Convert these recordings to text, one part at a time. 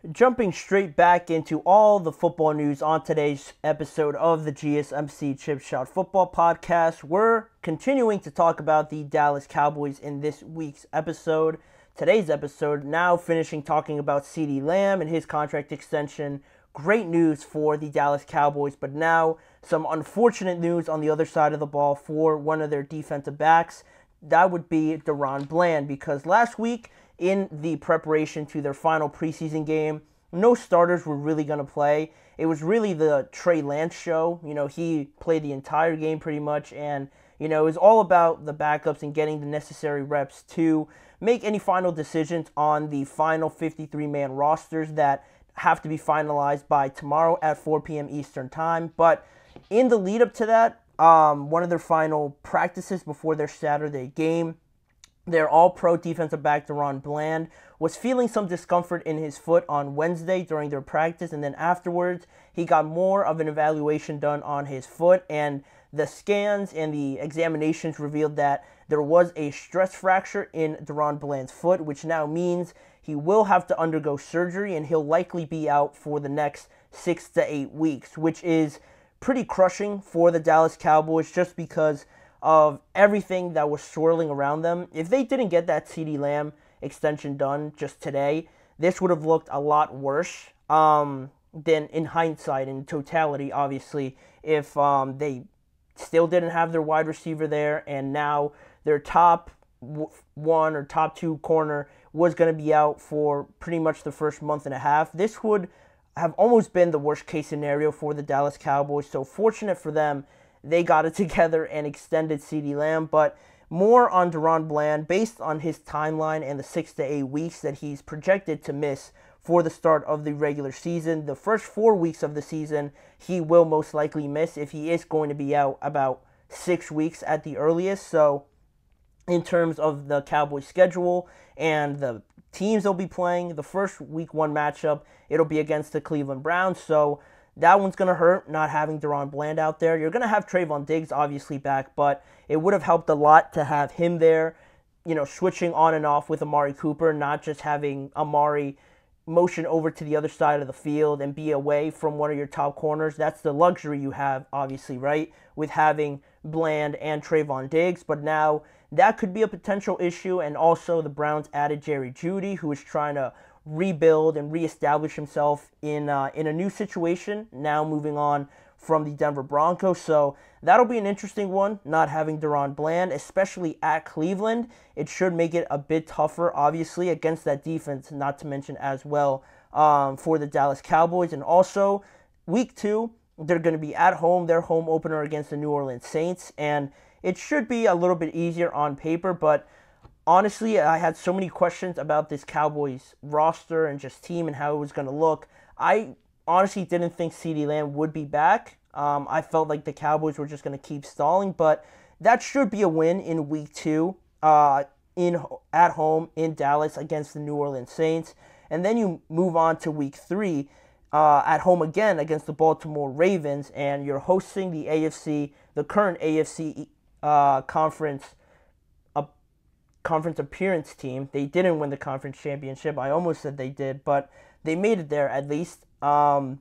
Jumping straight back into all the football news on today's episode of the GSMC Chip Shot Football Podcast. We're continuing to talk about the Dallas Cowboys in this week's episode. Today's episode, now finishing talking about CeeDee Lamb and his contract extension. Great news for the Dallas Cowboys, but now some unfortunate news on the other side of the ball for one of their defensive backs. That would be DaRon Bland, because last week, in the preparation to their final preseason game, no starters were really going to play. It was really the Trey Lance show. He played the entire game pretty much, and, it was all about the backups and getting the necessary reps to make any final decisions on the final 53-man rosters that have to be finalized by tomorrow at 4 p.m. Eastern Time. But in the lead up to that, one of their final practices before their Saturday game, their all-pro defensive back, DaRon Bland, was feeling some discomfort in his foot on Wednesday during their practice, and then afterwards, he got more of an evaluation done on his foot, and the scans and the examinations revealed that there was a stress fracture in DaRon Bland's foot, which now means he will have to undergo surgery, and he'll likely be out for the next 6 to 8 weeks, which is pretty crushing for the Dallas Cowboys just because of everything that was swirling around them. If they didn't get that CeeDee Lamb extension done just today, this would have looked a lot worse than in hindsight, in totality, obviously, if they still didn't have their wide receiver there, and now their top one or top two corner was going to be out for pretty much the first month and a half. This would have almost been the worst case scenario for the Dallas Cowboys, so fortunate for them, they got it together and extended CeeDee Lamb. But more on DaRon Bland, based on his timeline and the 6 to 8 weeks that he's projected to miss for the start of the regular season. The first 4 weeks of the season, he will most likely miss if he is going to be out about 6 weeks at the earliest. So in terms of the Cowboys schedule and the teams they'll be playing, the first week 1 matchup, it'll be against the Cleveland Browns. So that one's going to hurt, not having DaRon Bland out there. You're going to have Trayvon Diggs obviously back, but it would have helped a lot to have him there, switching on and off with Amari Cooper, not just having Amari motion over to the other side of the field and be away from one of your top corners. That's the luxury you have, obviously, right, with having Bland and Trayvon Diggs. But now that could be a potential issue, and also the Browns added Jerry Jeudy, who is trying to rebuild and reestablish himself in a new situation, now moving on from the Denver Broncos. So that'll be an interesting one, not having DaRon Bland, especially at Cleveland. It should make it a bit tougher, obviously, against that defense, not to mention as well for the Dallas Cowboys. And also, week 2, they're going to be at home, their home opener against the New Orleans Saints, and it should be a little bit easier on paper, but honestly, I had so many questions about this Cowboys roster and just team and how it was going to look. I honestly didn't think CeeDee Lamb would be back. I felt like the Cowboys were just going to keep stalling, but that should be a win in week 2 at home in Dallas against the New Orleans Saints. And then you move on to week 3 at home again against the Baltimore Ravens, and you're hosting the current AFC conference appearance team. They didn't win the conference championship. I almost said they did, but they made it there at least. And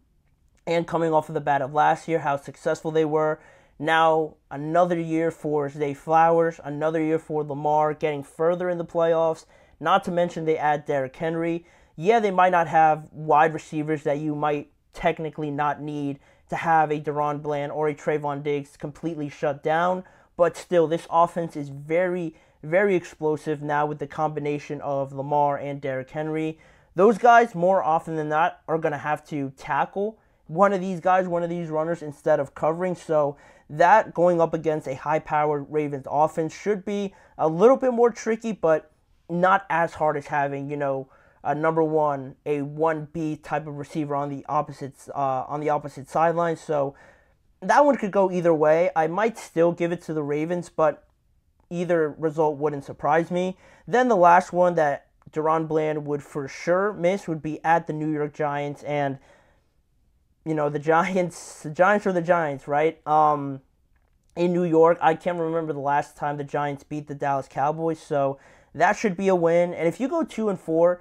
coming off of the bat of last year, how successful they were. Now another year for Zay Flowers, another year for Lamar, getting further in the playoffs. Not to mention they add Derrick Henry. Yeah, they might not have wide receivers that you might technically not need to have a DaRon Bland or a Trayvon Diggs completely shut down, but still, this offense is very, very explosive now with the combination of Lamar and Derrick Henry. Those guys, more often than not, are going to have to tackle one of these guys, one of these runners, instead of covering. So that going up against a high-powered Ravens offense should be a little bit more tricky, but not as hard as having, a number one, a 1B type of receiver on the opposite sideline. So that one could go either way. I might still give it to the Ravens, but either result wouldn't surprise me. Then the last one that DaRon Bland would for sure miss would be at the New York Giants, and the Giants are the Giants, right? In New York, I can't remember the last time the Giants beat the Dallas Cowboys, so that should be a win. And if you go 2-4,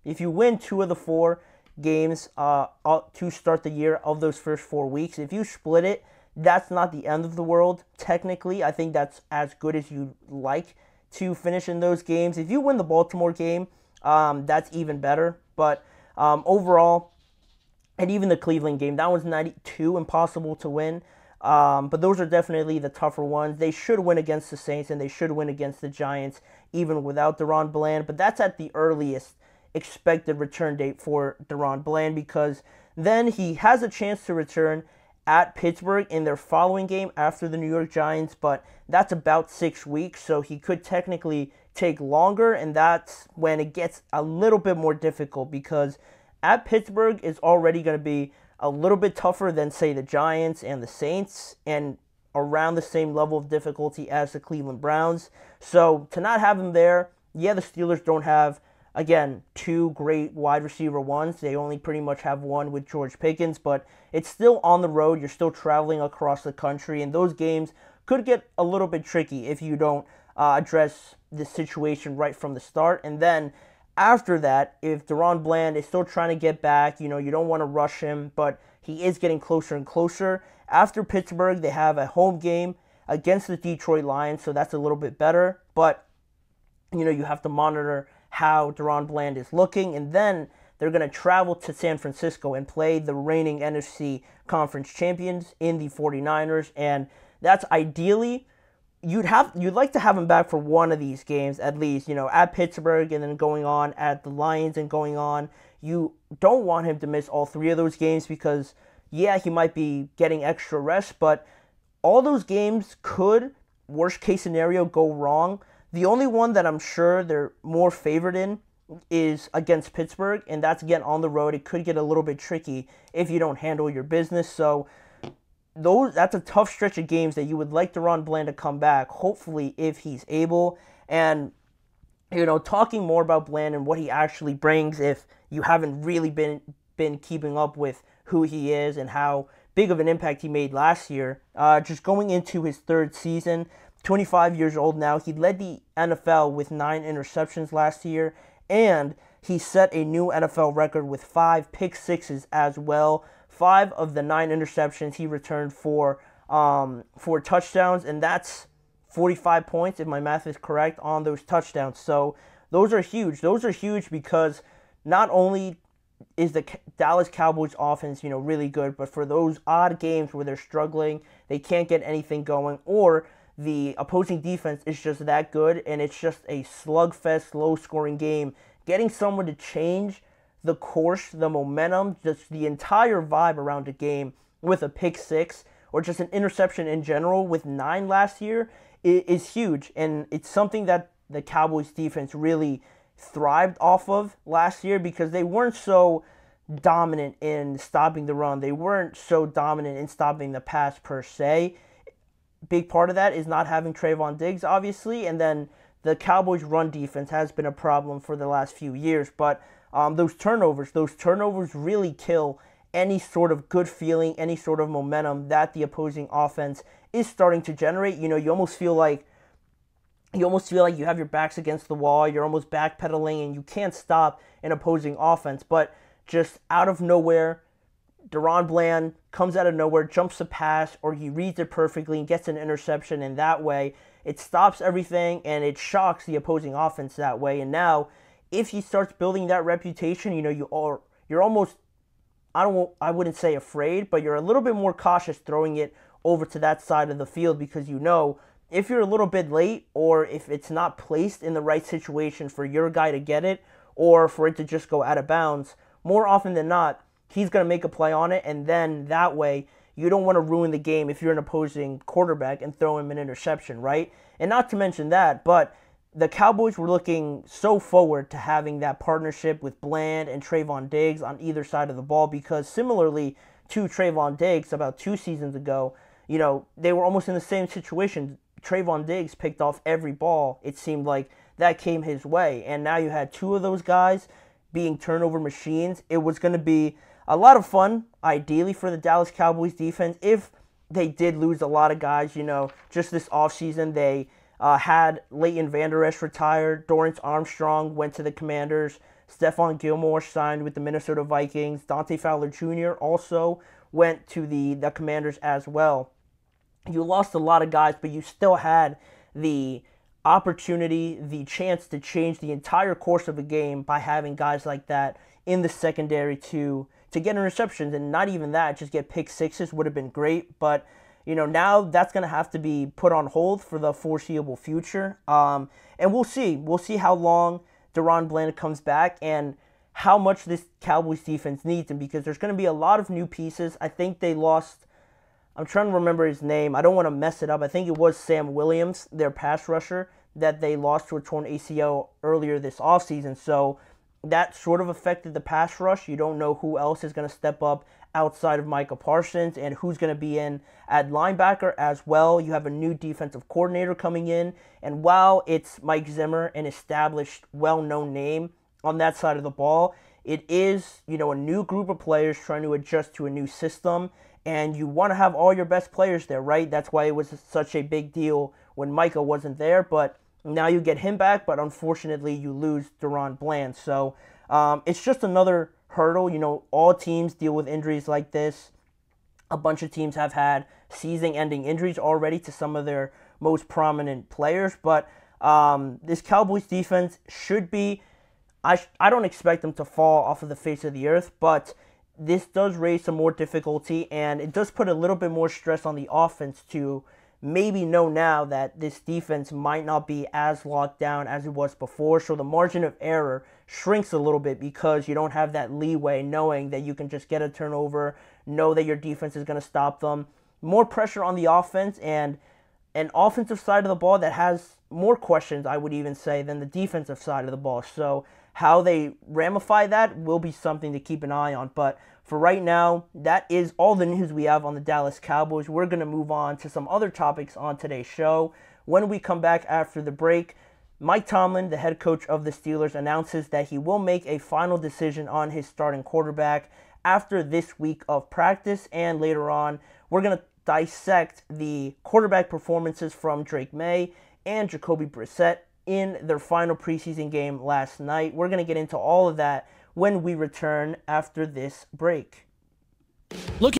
If you win 2 of the 4 games to start the year of those first 4 weeks, if you split it, that's not the end of the world. Technically, I think that's as good as you'd like to finish in those games. If you win the Baltimore game, that's even better. But overall, and even the Cleveland game, that was 92 impossible to win. But those are definitely the tougher ones. They should win against the Saints, and they should win against the Giants, even without DaRon Bland. But that's at the earliest expected return date for DaRon Bland, because then he has a chance to return at Pittsburgh in their following game after the New York Giants, but that's about 6 weeks, so he could technically take longer, and that's when it gets a little bit more difficult, because at Pittsburgh is already going to be a little bit tougher than, say, the Giants and the Saints, and around the same level of difficulty as the Cleveland Browns. So to not have him there, yeah, the Steelers don't have, again, 2 great wide receiver ones. They only pretty much have one with George Pickens, but it's still on the road. You're still traveling across the country, and those games could get a little bit tricky if you don't address the situation right from the start. And then after that, if DaRon Bland is still trying to get back, you don't want to rush him, but he is getting closer and closer. After Pittsburgh, they have a home game against the Detroit Lions, so that's a little bit better. But, you have to monitor how DaRon Bland is looking, and then they're going to travel to San Francisco and play the reigning NFC Conference champions in the 49ers, and that's ideally, you'd like to have him back for one of these games at least, at Pittsburgh and then going on at the Lions and going on. You don't want him to miss all 3 of those games because, yeah, he might be getting extra rest, but all those games could, worst case scenario, go wrong. The only one that I'm sure they're more favored in is against Pittsburgh, and that's, again, on the road. It could get a little bit tricky if you don't handle your business. So that's a tough stretch of games that you would like DaRon Bland to come back, hopefully, if he's able. And, talking more about Bland and what he actually brings, if you haven't really been keeping up with who he is and how big of an impact he made last year, just going into his 3rd season, 25 years old now. He led the NFL with 9 interceptions last year, and he set a new NFL record with 5 pick sixes as well. 5 of the 9 interceptions he returned for touchdowns, and that's 45 points, if my math is correct, on those touchdowns. So those are huge. Those are huge because not only is the Dallas Cowboys offense, really good, but for those odd games where they're struggling, they can't get anything going, or the opposing defense is just that good, and it's just a slugfest, low-scoring game, getting someone to change the course, the momentum, just the entire vibe around a game with a pick 6 or just an interception in general with 9 last year is huge. And it's something that the Cowboys defense really thrived off of last year because they weren't so dominant in stopping the run. They weren't so dominant in stopping the pass per se. Big part of that is not having Trayvon Diggs, obviously, and then the Cowboys' run defense has been a problem for the last few years, but those turnovers really kill any sort of good feeling, any sort of momentum that the opposing offense is starting to generate. You almost feel like you have your backs against the wall, you're almost backpedaling, and you can't stop an opposing offense, but just out of nowhere, DaRon Bland comes out of nowhere, jumps a pass, or he reads it perfectly and gets an interception, and that way it stops everything and it shocks the opposing offense that way. And now, if he starts building that reputation, you're almost, I wouldn't say afraid, but you're a little bit more cautious throwing it over to that side of the field because if you're a little bit late or if it's not placed in the right situation for your guy to get it or for it to just go out of bounds, more often than not, he's going to make a play on it, and then that way you don't want to ruin the game if you're an opposing quarterback and throw him an interception, right? And not to mention that, but the Cowboys were looking so forward to having that partnership with Bland and Trayvon Diggs on either side of the ball because similarly to Trayvon Diggs about 2 seasons ago, they were almost in the same situation. Trayvon Diggs picked off every ball, it seemed like, that came his way, and now you had 2 of those guys being turnover machines. It was going to be a lot of fun, ideally, for the Dallas Cowboys defense. If they did lose a lot of guys, just this offseason, they had Leighton Vander Esch retired. Dorrance Armstrong went to the Commanders. Stephon Gilmore signed with the Minnesota Vikings. Dante Fowler Jr. also went to the Commanders as well. You lost a lot of guys, but you still had the opportunity, the chance to change the entire course of a game by having guys like that in the secondary to get interceptions, and not even that, just get pick sixes would have been great. But now that's going to have to be put on hold for the foreseeable future. And we'll see. We'll see how long DaRon Bland comes back and how much this Cowboys defense needs him, because there's going to be a lot of new pieces. I think they lost, I'm trying to remember his name. I don't want to mess it up. I think it was Sam Williams, their pass rusher, that they lost to a torn ACL earlier this offseason. So that sort of affected the pass rush. You don't know who else is going to step up outside of Micah Parsons and who's going to be in at linebacker as well. You have a new defensive coordinator coming in, and while it's Mike Zimmer, an established, well-known name on that side of the ball, it is, a new group of players trying to adjust to a new system, and you want to have all your best players there, right? That's why it was such a big deal when Micah wasn't there, but now you get him back, but unfortunately you lose DaRon Bland. So it's just another hurdle. All teams deal with injuries like this. A bunch of teams have had season-ending injuries already to some of their most prominent players, but this Cowboys defense should be, I don't expect them to fall off of the face of the earth, but this does raise some more difficulty, and it does put a little bit more stress on the offense to maybe know now that this defense might not be as locked down as it was before. So the margin of error shrinks a little bit because you don't have that leeway knowing that you can just get a turnover, know that your defense is going to stop them. More pressure on the offense, and an offensive side of the ball that has more questions, I would even say, than the defensive side of the ball. So how they ramify that will be something to keep an eye on. But for right now, that is all the news we have on the Dallas Cowboys. We're going to move on to some other topics on today's show. When we come back after the break, Mike Tomlin, the head coach of the Steelers, announces that he will make a final decision on his starting quarterback after this week of practice. And later on, we're going to dissect the quarterback performances from Drake May and Jacoby Brissett in their final preseason game last night. We're going to get into all of that when we return after this break. Look